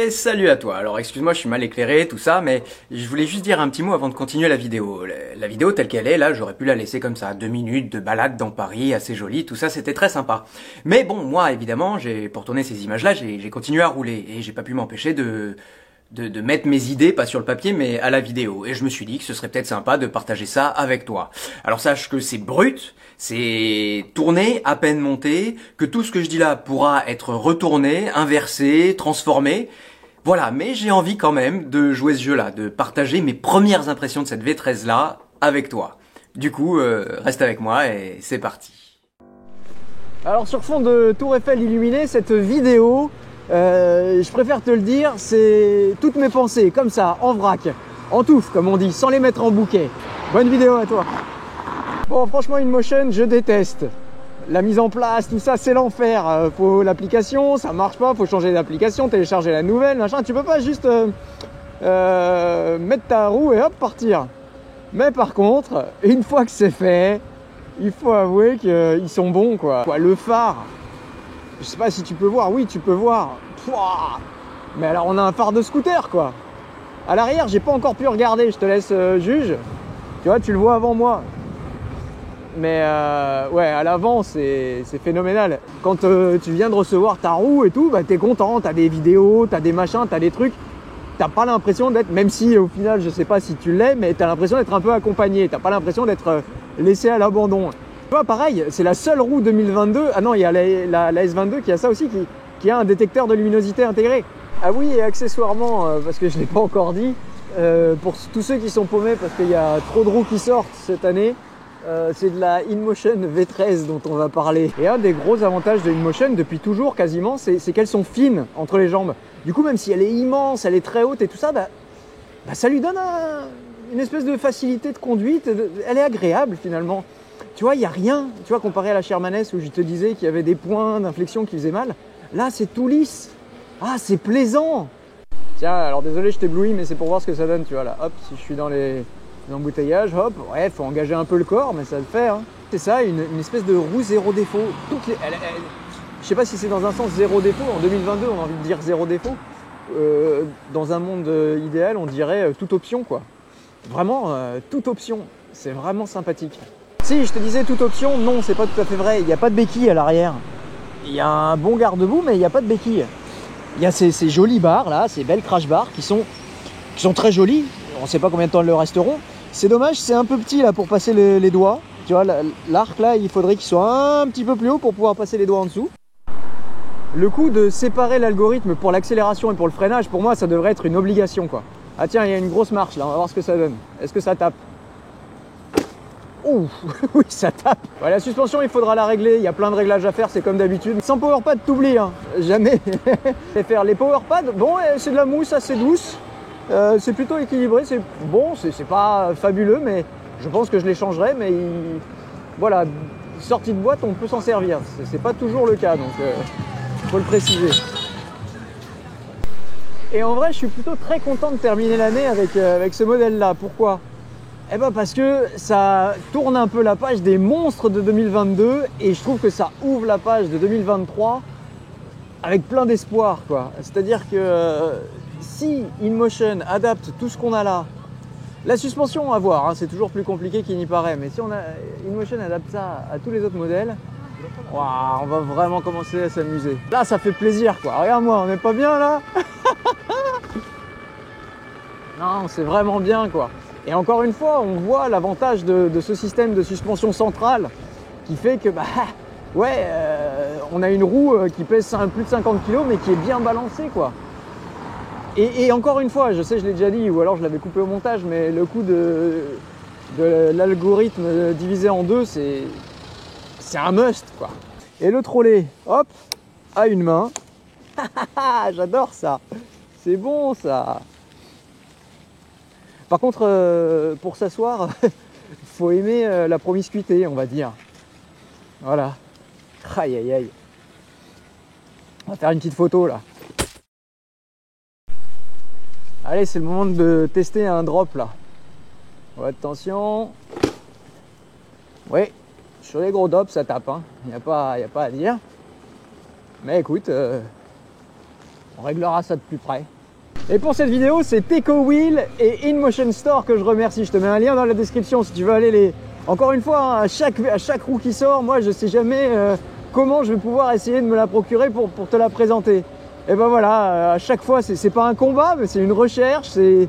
Et salut à toi. Alors excuse-moi, je suis mal éclairé, tout ça, mais je voulais juste dire un petit mot avant de continuer la vidéo. La vidéo telle qu'elle est, là, j'aurais pu la laisser comme ça, 2 minutes de balade dans Paris, assez jolie, tout ça, c'était très sympa. Mais bon, moi, évidemment, pour tourner ces images-là, j'ai continué à rouler, et j'ai pas pu m'empêcher de mettre mes idées, pas sur le papier, mais à la vidéo. Et je me suis dit que ce serait peut-être sympa de partager ça avec toi. Alors sache que c'est brut, c'est tourné, à peine monté, que tout ce que je dis là pourra être retourné, inversé, transformé. Voilà, mais j'ai envie quand même de jouer ce jeu-là, de partager mes premières impressions de cette V13-là avec toi. Du coup, reste avec moi et c'est parti. Alors sur fond de Tour Eiffel illuminée, cette vidéo, je préfère te le dire, c'est toutes mes pensées, comme ça, en vrac, en touffe, comme on dit, sans les mettre en bouquet. Bonne vidéo à toi. Bon, franchement, InMotion, je déteste. La mise en place, tout ça, c'est l'enfer. Faut l'application, ça marche pas, faut changer d'application, télécharger la nouvelle, machin. Tu peux pas juste mettre ta roue et hop, partir. Mais par contre, une fois que c'est fait, il faut avouer qu'ils sont bons, quoi. Le phare, je sais pas si tu peux voir, oui, tu peux voir. Pouah, mais alors, on a un phare de scooter, quoi. À l'arrière, j'ai pas encore pu regarder, je te laisse juge. Tu vois, tu le vois avant moi. Mais ouais, à l'avant, c'est phénoménal. Quand tu viens de recevoir ta roue et tout, bah, t'es content, t'as des vidéos, t'as des machins, t'as des trucs. T'as pas l'impression d'être, même si au final, je sais pas si tu l'es, mais t'as l'impression d'être un peu accompagné. T'as pas l'impression d'être laissé à l'abandon. Tu vois, pareil, c'est la seule roue 2022. Ah non, il y a la S22 qui a ça aussi, qui a un détecteur de luminosité intégré. Ah oui, et accessoirement, parce que je l'ai pas encore dit, pour tous ceux qui sont paumés, parce qu'il y a trop de roues qui sortent cette année, c'est de la InMotion V13 dont on va parler. Et un des gros avantages de InMotion, depuis toujours quasiment, c'est qu'elles sont fines entre les jambes. Du coup, même si elle est immense, elle est très haute et tout ça, bah, ça lui donne une espèce de facilité de conduite. Elle est agréable finalement. Tu vois, il n'y a rien. Tu vois, comparé à la Shermaness où je te disais qu'il y avait des points d'inflexion qui faisaient mal, là c'est tout lisse. Ah, c'est plaisant. Tiens, alors désolé, je t'éblouis, mais c'est pour voir ce que ça donne, tu vois là. Hop, si je suis dans les embouteillages, hop, ouais, faut engager un peu le corps, mais ça le fait. Hein. C'est ça, une espèce de roue zéro défaut. Je sais pas si c'est dans un sens zéro défaut. En 2022, on a envie de dire zéro défaut. Dans un monde idéal, on dirait toute option, quoi. Vraiment, toute option. C'est vraiment sympathique. Si je te disais toute option, non, c'est pas tout à fait vrai. Il n'y a pas de béquille à l'arrière. Il y a un bon garde-boue, mais il n'y a pas de béquille. Il y a ces jolies barres là, ces belles crash bars qui sont très jolies. On ne sait pas combien de temps elles le resteront. C'est dommage, c'est un peu petit là pour passer les doigts. Tu vois, l'arc là, il faudrait qu'il soit un petit peu plus haut pour pouvoir passer les doigts en dessous. Le coup de séparer l'algorithme pour l'accélération et pour le freinage, pour moi, ça devrait être une obligation, quoi. Ah tiens, il y a une grosse marche là, on va voir ce que ça donne. Est-ce que ça tape? Ouh, oui, ça tape. Ouais, la suspension, il faudra la régler. Il y a plein de réglages à faire, c'est comme d'habitude. Sans powerpad, t'oublies, hein. Jamais. Faire les powerpads, bon, c'est de la mousse assez douce. C'est plutôt équilibré. C'est bon, c'est pas fabuleux, mais je pense que je les changerai. Mais voilà, sortie de boîte, on peut s'en servir. C'est pas toujours le cas, donc faut le préciser. Et en vrai, je suis plutôt très content de terminer l'année avec ce modèle-là. Pourquoi ? Eh ben parce que ça tourne un peu la page des monstres de 2022 et je trouve que ça ouvre la page de 2023 avec plein d'espoir, quoi. C'est-à-dire que si InMotion adapte tout ce qu'on a là, la suspension à voir, hein, c'est toujours plus compliqué qu'il n'y paraît, mais si InMotion adapte ça à tous les autres modèles, wow, on va vraiment commencer à s'amuser. Là, ça fait plaisir, quoi. Regarde-moi, on n'est pas bien là? Non, c'est vraiment bien, quoi. Et encore une fois, on voit l'avantage de ce système de suspension centrale qui fait que, bah, ouais, on a une roue qui pèse plus de 50 kg mais qui est bien balancée, quoi. Et encore une fois, je sais, je l'ai déjà dit, ou alors je l'avais coupé au montage, mais le coup de l'algorithme divisé en deux, c'est un must, quoi. Et le trolley, hop, à une main. J'adore ça. C'est bon, ça. Par contre, pour s'asseoir, il faut aimer la promiscuité, on va dire. Voilà. Aïe, aïe, aïe. On va faire une petite photo, là. Allez, c'est le moment de tester un drop, là. Ouais, attention. Oui, sur les gros drops, ça tape, hein. Il n'y a pas à dire. Mais écoute, on réglera ça de plus près. Et pour cette vidéo, c'est TecoWheel et InMotion Store que je remercie. Je te mets un lien dans la description si tu veux aller les... Encore une fois, hein, à chaque roue qui sort, moi je sais jamais comment je vais pouvoir essayer de me la procurer pour te la présenter. Et ben voilà, à chaque fois, c'est pas un combat, mais c'est une recherche, je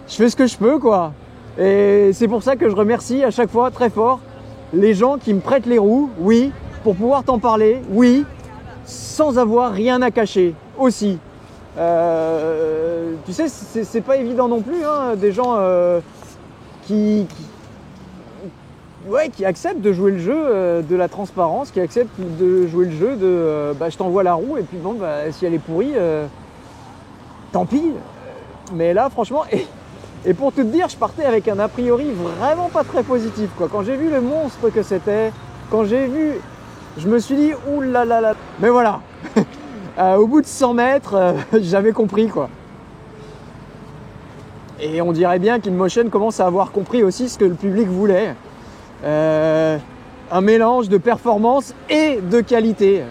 fais ce que je peux, quoi. Et c'est pour ça que je remercie à chaque fois très fort les gens qui me prêtent les roues, oui, pour pouvoir t'en parler, oui, sans avoir rien à cacher, aussi. Tu sais, c'est pas évident non plus, hein, des gens qui acceptent de jouer le jeu de la transparence, qui acceptent de jouer le jeu de je t'envoie la roue et puis bon, si elle est pourrie, tant pis. Mais là, franchement, et pour tout te dire, je partais avec un a priori vraiment pas très positif, quoi. Quand j'ai vu le monstre que c'était, quand j'ai vu, je me suis dit, oulala. Mais voilà, au bout de 100 mètres, j'avais compris, quoi. Et on dirait bien qu'InMotion commence à avoir compris aussi ce que le public voulait. Un mélange de performance et de qualité.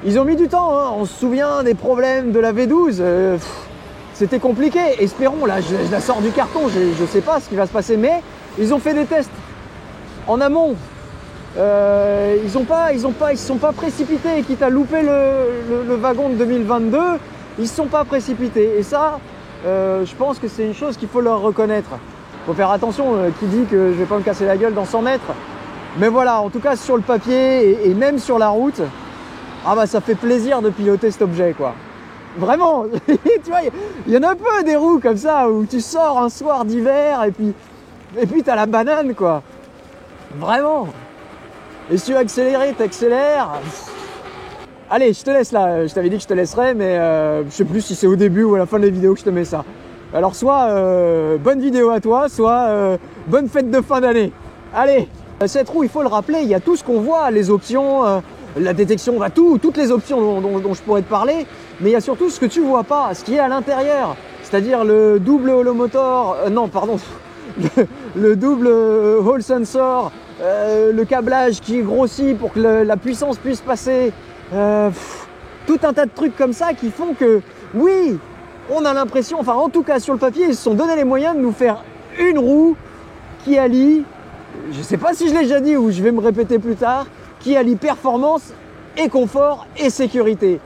Ils ont mis du temps, hein. On se souvient des problèmes de la V12. C'était compliqué. Espérons, là, je la sors du carton, je sais pas ce qui va se passer, mais ils ont fait des tests en amont. Ils se sont pas précipités, quitte à louper le wagon de 2022, ils se sont pas précipités. Et ça, je pense que c'est une chose qu'il faut leur reconnaître. Faut faire attention, qui dit que je vais pas me casser la gueule dans 100 mètres. Mais voilà, en tout cas sur le papier et même sur la route, ça fait plaisir de piloter cet objet, quoi. Vraiment, tu vois, il y en a un peu des roues comme ça où tu sors un soir d'hiver et puis t'as la banane, quoi. Vraiment. Et si tu veux accélérer, t'accélères. Allez, je te laisse là. Je t'avais dit que je te laisserais, mais je sais plus si c'est au début ou à la fin de la vidéo que je te mets ça. Alors soit bonne vidéo à toi, soit bonne fête de fin d'année. Allez, cette roue, il faut le rappeler, il y a tout ce qu'on voit, les options, la détection, toutes les options dont je pourrais te parler, mais il y a surtout ce que tu vois pas, ce qui est à l'intérieur, c'est-à-dire le double holomotor, le double hall sensor, le câblage qui est grossi pour que la puissance puisse passer, tout un tas de trucs comme ça qui font que, oui, on a l'impression, enfin en tout cas sur le papier, ils se sont donné les moyens de nous faire une roue qui allie, je sais pas si je l'ai déjà dit ou je vais me répéter plus tard, qui allie performance et confort et sécurité.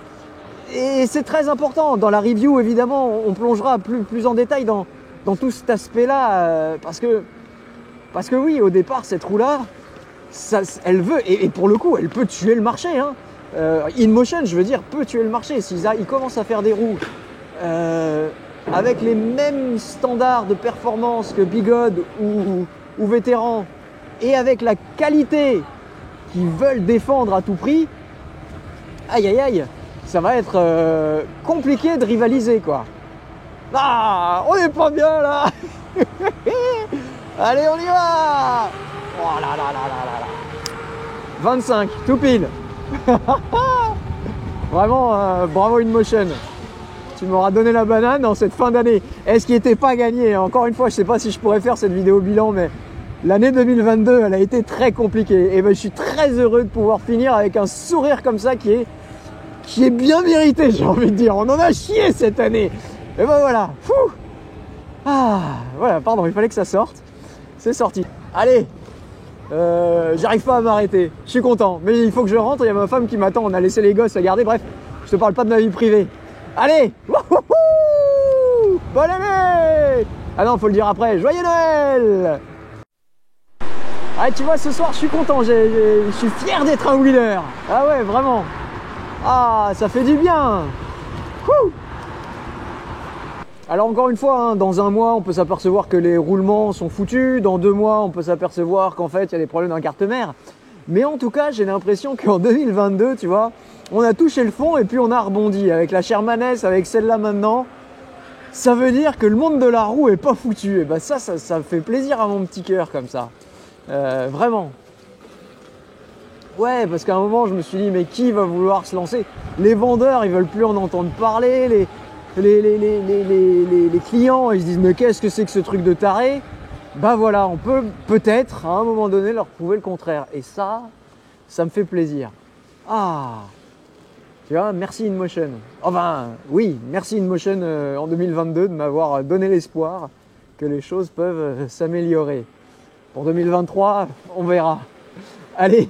Et c'est très important. Dans la review, évidemment, on plongera plus en détail dans tout cet aspect-là, parce que oui, au départ, cette roue-là, elle veut, et pour le coup, elle peut tuer le marché, hein. InMotion, je veux dire, peut tuer le marché. Ils commencent à faire des roues avec les mêmes standards de performance que Bigod ou Vétéran, et avec la qualité qu'ils veulent défendre à tout prix, aïe aïe aïe, ça va être compliqué de rivaliser, quoi. Ah, on n'est pas bien là. Allez, on y va. Oh là là là là là. 25, tout pile. Vraiment, bravo InMotion. Tu m'auras donné la banane en cette fin d'année. Est-ce qui n'était pas gagné? Encore une fois, je ne sais pas si je pourrais faire cette vidéo bilan, mais l'année 2022, elle a été très compliquée. Et je suis très heureux de pouvoir finir avec un sourire comme ça qui est bien mérité, j'ai envie de dire. On en a chié cette année. Et ben voilà. Fouh. Voilà, pardon, il fallait que ça sorte. C'est sorti. Allez, j'arrive pas à m'arrêter. Je suis content, mais il faut que je rentre. Il y a ma femme qui m'attend. On a laissé les gosses à garder. Bref, je te parle pas de ma vie privée. Allez, wouhouhou, bonne année. Ah non, faut le dire après. Joyeux Noël. Ah, tu vois, ce soir, je suis content. Je suis fier d'être un wheeler. Ah ouais, vraiment. Ah, ça fait du bien. Wouh. Alors encore une fois, hein, dans un mois, on peut s'apercevoir que les roulements sont foutus. Dans 2 mois, on peut s'apercevoir qu'en fait, il y a des problèmes dans la carte mère. Mais en tout cas, j'ai l'impression qu'en 2022, tu vois, on a touché le fond et puis on a rebondi. Avec la Shermaness, avec celle-là maintenant, ça veut dire que le monde de la roue est pas foutu. Et ben ça fait plaisir à mon petit cœur comme ça. Vraiment. Ouais, parce qu'à un moment, je me suis dit, mais qui va vouloir se lancer? Les vendeurs, ils veulent plus en entendre parler. Les clients, ils se disent, mais qu'est-ce que c'est que ce truc de taré? Bah voilà, on peut peut-être, à un moment donné, leur prouver le contraire. Et ça me fait plaisir. Ah, Tu vois, merci InMotion. Enfin, oui, merci InMotion en 2022 de m'avoir donné l'espoir que les choses peuvent s'améliorer. Pour 2023, on verra. Allez